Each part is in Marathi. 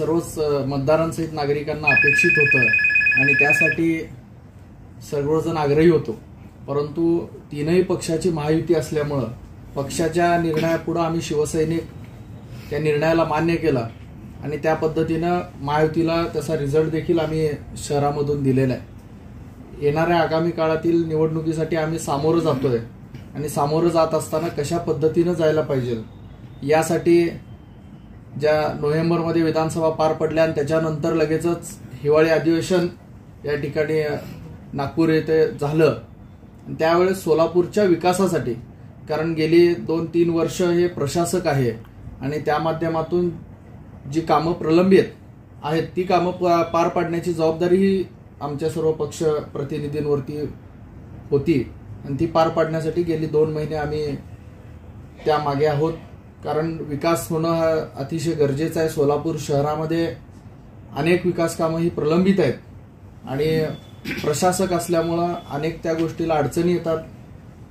सर्वच मतदारांसहित नागरिकांना अपेक्षित होतं आणि त्यासाठी सर्वजण आग्रही होतो. परंतु तीनही पक्षाची महायुती असल्यामुळं पक्षाच्या निर्णयापुढे आम्ही शिवसैनिक त्या निर्णयाला मान्य केला आणि त्या पद्धतीनं महायुतीला त्याचा रिझल्ट देखील आम्ही शहरामधून दिलेला आहे. येणाऱ्या आगामी काळातील निवडणुकीसाठी आम्ही सामोरं जातोय आणि सामोरं जात असताना कशा पद्धतीनं जायला पाहिजे यासाठी ज्या नोव्हेंबरमध्ये विधानसभा पार पडल्या आणि त्याच्यानंतर लगेचच हिवाळी अधिवेशन या ठिकाणी नागपूर येथे झालं. त्यावेळेस सोलापूरच्या विकासासाठी, कारण गेली 2-3 वर्ष हे प्रशासक आहे आणि त्या माध्यमातून जी कामं प्रलंबित आहेत ती कामं पार पाडण्याची जबाबदारी ही आमच्या सर्व पक्ष प्रतिनिधींवरती होती आणि ती पार पाडण्यासाठी गेली 2 महिने आम्ही त्या मागे आहोत. कारण विकास होणं हा अतिशय गरजेचं आहे. सोलापूर शहरामध्ये अनेक विकास कामं ही प्रलंबित आहेत आणि प्रशासक असल्यामुळं अनेक त्या गोष्टीला अडचणी येतात.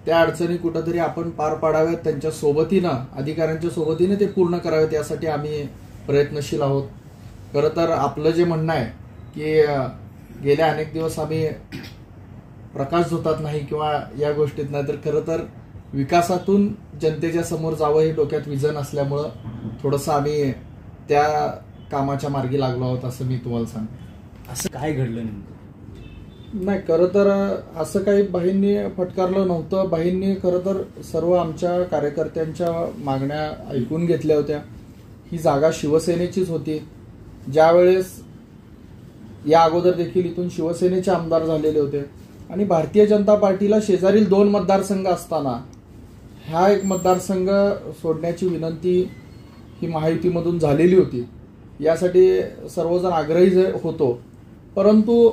त्या अडचणी कुठंतरी आपण पार पाडाव्यात, त्यांच्या सोबतीनं, अधिकाऱ्यांच्या सोबतीने ते पूर्ण करावेत यासाठी आम्ही प्रयत्नशील आहोत. खरं तर आपलं जे म्हणणं आहे की गेल्या अनेक दिवस आम्ही प्रकाश झोतात नाही किंवा या गोष्टीत नाही, तर खरं तर विकासातून जनतेच्या समोर जावं हे डोक्यात विजन असल्यामुळं थोडंसं आम्ही त्या कामाच्या मार्गी लागलो आहोत असं मी तुम्हाला सांगतो. असं काय घडलं नेमकं? नाही, खरं तर असं काही बाहींनी फटकारलं नव्हतं. बाहींनी खरं तर सर्व आमच्या कार्यकर्त्यांच्या मागण्या ऐकून घेतल्या होत्या. ही जागा शिवसेनेचीच होती. ज्यावेळेस या अगोदर देखील इथून शिवसेनेचे आमदार झालेले होते आणि भारतीय जनता पार्टीला शेजारील 2 मतदारसंघ असताना हा एक मतदारसंघ सोडण्याची विनंती ही महायुतीमधून झालेली होती. यासाठी सर्वजण आग्रही होतो. परंतु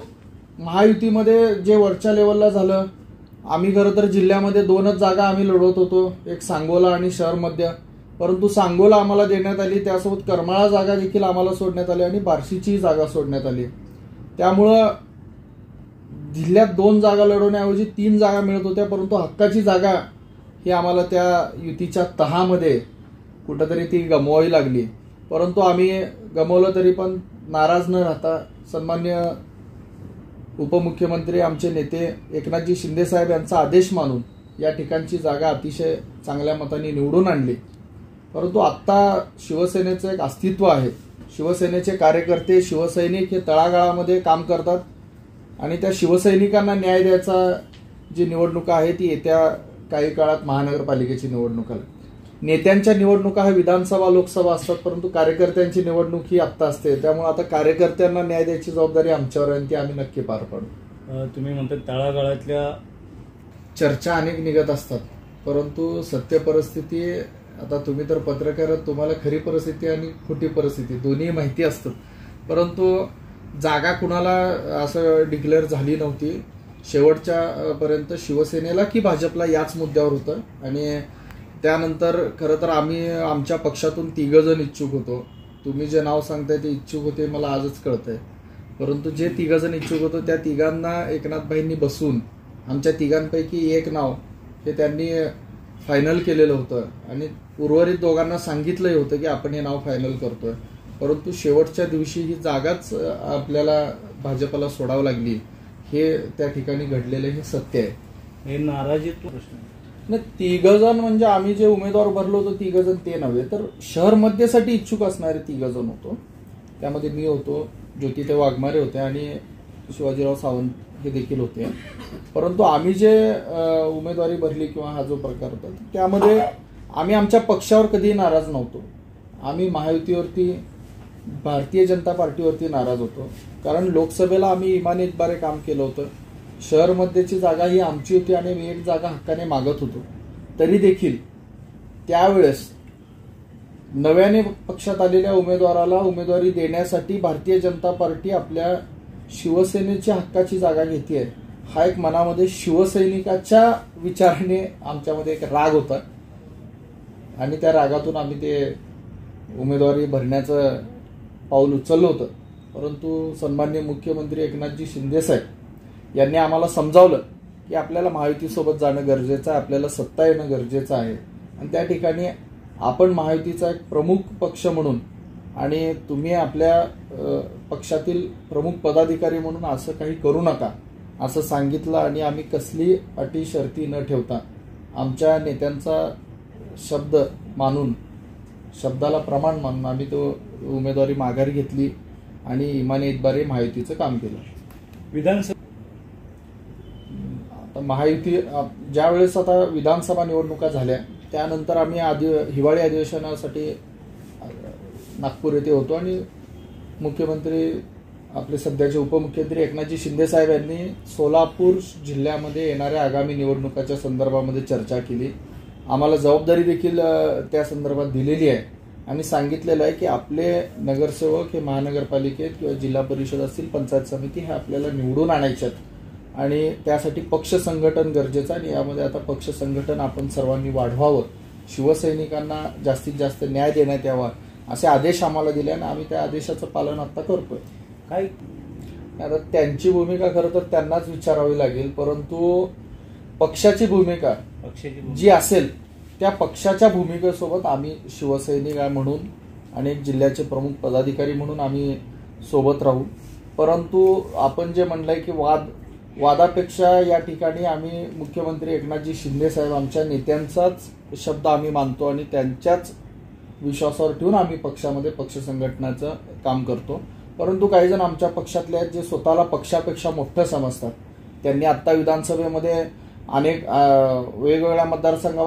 महायुतीमध्ये जे वरच्या लेवलला झालं, आम्ही खरं तर जिल्ह्यामध्ये 2च जागा आम्ही लढवत होतो, एक सांगोला आणि शहर मध्य. परंतु सांगोला आम्हाला देण्यात आली, त्यासोबत करमाळा जागा देखील आम्हाला सोडण्यात आली आणि बार्शीची जागा सोडण्यात आली. त्यामुळं जिल्ह्यात 2 जागा लढवण्याऐवजी 3 जागा मिळत होत्या. परंतु हक्काची जागा ही आम्हाला त्या युतीच्या तहामध्ये कुठंतरी ती गमवावी लागली. परंतु आम्ही गमवलं तरी पण नाराज न राहता सन्मान्य उपमुख्यमंत्री आमचे नेते एकनाथजी शिंदे साहेब यांचा आदेश मानून या ठिकाणची जागा अतिशय चांगल्या मताने निवडून आणली. परंतु आत्ता शिवसेनेचं एक अस्तित्व आहे. शिवसेनेचे कार्यकर्ते, शिवसैनिक हे तळागाळामध्ये काम करतात आणि त्या शिवसैनिकांना न्याय द्यायचा जी निवडणूक आहे ती येत्या काही काळात महानगरपालिकेची निवडणूक आहे. नेत्यांच्या निवडणुका ह्या विधानसभा, लोकसभा असतात, परंतु कार्यकर्त्यांची निवडणूक ही आत्ता असते. त्यामुळे आता कार्यकर्त्यांना न्याय द्यायची जबाबदारी आमच्यावर आहे आणि ती आम्ही नक्की पार पाडू. तुम्ही म्हणता तळागाळातल्या चर्चा अनेक निघत असतात, परंतु सत्य परिस्थिती, आता तुम्ही तर पत्रकार आहात, तुम्हाला खरी परिस्थिती आणि खोटी परिस्थिती दोन्ही माहिती असतात. परंतु जागा कुणाला असं डिक्लेअर झाली नव्हती. शेवटच्या पर्यंत शिवसेनेला की भाजपला याच मुद्द्यावर होतं आणि त्यानंतर खरं तर आम्ही आमच्या पक्षातून 3 जण इच्छुक होतो. तुम्ही जे नाव सांगताय ते इच्छुक होते मला आजच कळतंय. परंतु जे 3 जण इच्छुक होतो त्या 3घांना एकनाथभाईंनी बसून आमच्या 3घांपैकी एक नाव हे त्यांनी फायनल केलेलं होतं आणि उर्वरित 2घांना सांगितलंही होतं की आपण हे नाव फायनल करतोय. परंतु शेवटच्या दिवशी ही जागाच आपल्याला भाजपला सोडावं लागली. हे त्या ठिकाणी घडलेलं हे सत्य आहे. हे नाराजीचा प्रश्न नाही, 3 जण म्हणजे आम्ही जे उमेदवार भरलो होतो 3 जण ते नव्हे, तर शहर मध्येसाठी इच्छुक असणारे 3 जण होतो. त्यामध्ये मी होतो, ज्योतिताई वाघमारे होते आणि शिवाजीराव सावंत हे देखील होते. परंतु आम्ही जे उमेदवारी भरली किंवा हा जो प्रकार होता त्यामध्ये आम्ही आमच्या पक्षावर कधीही नाराज नव्हतो. आम्ही महायुतीवरती, भारतीय जनता पार्टीवरती नाराज होतो. कारण लोकसभेला आम्ही इमानीतबारे काम केलं होतं. शहर मध्येची जागा ही आमची होती आणि मी एक जागा हक्काने मागत होतो. तरी देखील त्यावेळेस नव्याने पक्षात आलेल्या उमेदवाराला उमेदवारी देण्यासाठी भारतीय जनता पार्टी आपल्या शिवसेनेच्या हक्काची जागा घेतेय, हा एक मनामध्ये शिवसैनिकाच्या विचाराने आमच्यामध्ये एक राग होता आणि त्या रागातून आम्ही ते उमेदवारी भरण्याचं पाऊल उचललं होतं. परंतु सन्माननीय मुख्यमंत्री एकनाथजी शिंदे साहेब यांनी आम्हाला समजावलं की आपल्याला महायुतीसोबत जाणं गरजेचं आहे, आपल्याला सत्ता येणं गरजेचं आहे आणि त्या ठिकाणी आपण महायुतीचा एक प्रमुख पक्ष म्हणून आणि तुम्ही आपल्या पक्षातील प्रमुख पदाधिकारी म्हणून असं काही करू नका असं सांगितलं आणि आम्ही कसली अटी शर्ती न ठेवता आमच्या नेत्यांचा शब्द मानून शब्दाला प्रमाण मानून आम्ही तो उमेदवारी माघारी घेतली आणि इमानी इतबारी महायुतीचं काम केलं. विधानसभा आता महायुती ज्यावेळेस आता विधानसभा निवडणुका झाल्या त्यानंतर आम्ही हिवाळी अधिवेशनासाठी नागपूर येथे होतो आणि मुख्यमंत्री आपले सध्याचे उपमुख्यमंत्री एकनाथजी शिंदे साहेब यांनी सोलापूर जिल्ह्यामध्ये येणाऱ्या आगामी निवडणुकाच्या संदर्भामध्ये चर्चा केली. आम्हाला जबाबदारी देखील त्या संदर्भात दिलेली आहे आणि सांगितलेलं आहे की आपले नगरसेवक हे महानगरपालिकेत किंवा जिल्हा परिषद असतील पंचायत समिती हे आपल्याला निवडून आणायचे आहेत आणि त्यासाठी पक्ष संघटन गरजेचं आहे आणि यामध्ये आता पक्ष संघटन आपण सर्वांनी वाढवावं, शिवसैनिकांना जास्तीत जास्त न्याय देण्यात यावा असे आदेश आम्हाला दिले आणि आम्ही त्या आदेशाचं पालन आता करतोय. काय आता त्यांची भूमिका खरं तर त्यांनाच विचारावी लागेल, परंतु पक्षाची भूमिका जी असेल त्या पक्षाच्या भूमिकेसोबत आम्ही शिवसैनिक म्हणून आणि एक जिल्ह्याचे प्रमुख पदाधिकारी म्हणून आम्ही सोबत राहू. परंतु आपण जे म्हणलंय की वादापेक्षा या ठिकाणी आम्ही मुख्यमंत्री एकनाथजी शिंदे साहेब आमच्या नेत्यांचाच शब्द आम्ही मानतो आणि त्यांच्याच विश्वासावर ठेवून आम्ही पक्षामध्ये पक्ष संघटनाचं काम करतो. परंतु काही जण आमच्या पक्षातले आहेत जे स्वतःला पक्षापेक्षा मोठं समजतात. त्यांनी आत्ता विधानसभेमध्ये अनेक वेगवेगळ्या मतदारसंघावर